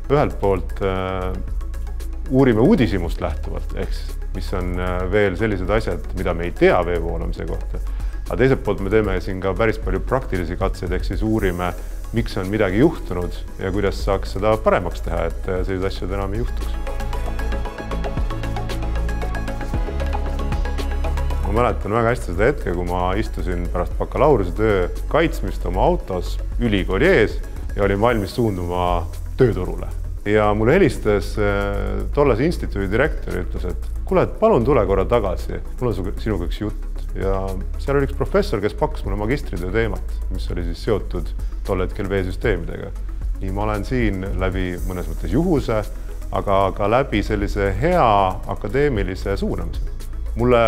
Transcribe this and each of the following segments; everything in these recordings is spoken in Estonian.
Ühelt poolt uurime uudishimust lähtuvalt, ehk mis on veel sellised asjad, mida me ei tea vee voolamise kohta. Aga teiselt poolt me teeme siin ka päris palju praktilisi katseid, ehk siis uurime, miks on midagi juhtunud ja kuidas saaks seda paremaks teha, et sellised asjad enam ei juhtuks. Ma mäletan väga hästi seda hetke, kui ma istusin pärast bakalaureuse töö kaitsmist oma autos ülikooli ees ja olin valmis suunduma tööturule. Ja mulle helistas tollase instituudi direktor ja ütles, et kuule, palun tule korra tagasi, mul on sinuga üks jutt. Ja seal oli üks professor, kes pakkus mulle magistritöö teemat, mis oli siis seotud tol hetkel veesüsteemidega. Nii ma olen siin läbi mõnes mõttes juhuse, aga ka läbi sellise hea akadeemilise suunamise. Mulle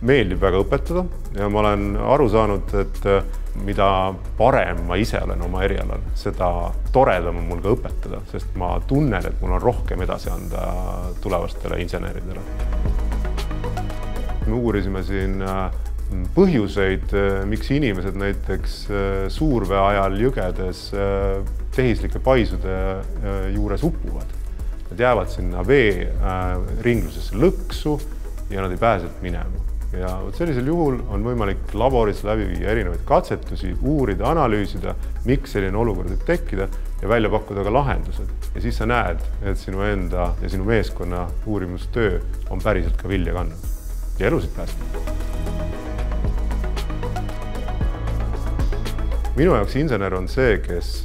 meeldib väga õpetada ja ma olen aru saanud, et mida parem ma ise olen oma erialal, seda toredam on mul ka õpetada, sest ma tunnen, et mul on rohkem edasi anda tulevastele inseneridele. Me uurisime siin põhjuseid, miks inimesed näiteks suurvee ajal jõgedes tehislike paisude juures uppuvad. Nad jäävad sinna vee ringlusesse lõksu ja nad ei pääse minema. Ja sellisel juhul on võimalik laboris läbi viia erinevaid katsetusi, uurida, analüüsida, miks selline olukord võib tekkida ja välja pakkuda ka lahendused. Ja siis sa näed, et sinu enda ja sinu meeskonna uurimustöö on päriselt ka vilja kandnud ja elusid päästnud. Minu jaoks insener on see, kes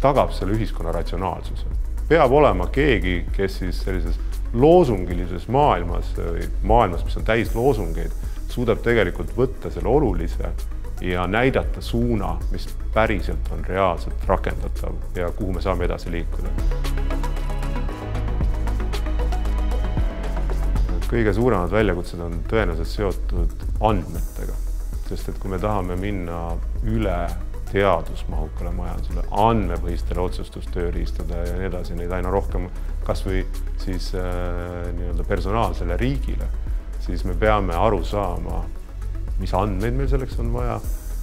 tagab selle ühiskonna ratsionaalsuse. Peab olema keegi, kes siis sellises loosungilises maailmas, mis on täis loosungeid, suudab tegelikult võtta selle olulise ja näidata suuna, mis päriselt on reaalselt rakendatav ja kuhu me saame edasi liikuda. Kõige suuremad väljakutsed on tõenäoliselt seotud andmetega, sest et kui me tahame minna üle teadusmahukale majandusele, andmepõhistele otsustustööriistada ja nii edasi, neid aina rohkem kas või siis personaalsele riigile, siis me peame aru saama, mis andmeid meil selleks on vaja,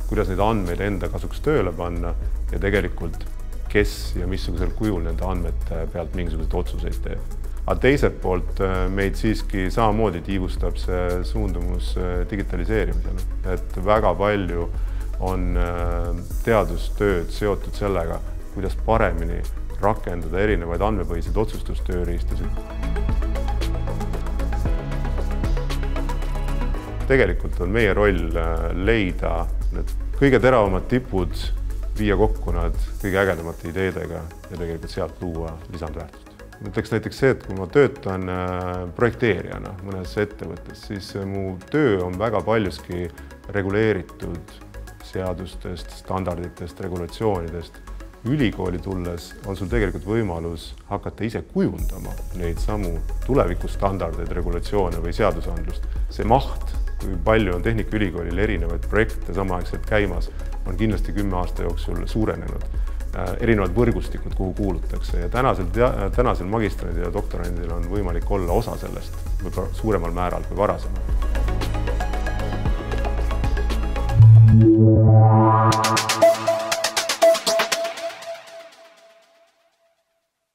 kuidas neid andmeid enda kasuks tööle panna ja tegelikult kes ja missugusel kujul nende andmete pealt mingisuguseid otsuseid teeb. Aga teiselt poolt meid siiski samamoodi tiivustab see suundumus digitaliseerimisele, et väga palju on teadustööd seotud sellega, kuidas paremini rakendada erinevaid andmepõhiseid otsustustööriistasid. Tegelikult on meie roll leida need kõige teravamad tipud, viia kokku nad kõige ägedamate ideedega ja tegelikult sealt luua lisandväärtust. Ütleks näiteks see, et kui ma töötan projekteerijana mõnes ettevõttes, siis mu töö on väga paljuski reguleeritud seadustest, standarditest, regulatsioonidest. Ülikooli tulles on sul tegelikult võimalus hakata ise kujundama neid samu tulevikustandardeid, regulatsioone või seadusandlust. See maht, kui palju on Tehnikaülikoolil erinevaid projekte samaaegselt käimas, on kindlasti 10 aasta jooksul suurenenud. Erinevad võrgustikud, kuhu kuulutakse ja tänasel magistrandil ja doktorandil on võimalik olla osa sellest võib suuremal määral kui varasemalt.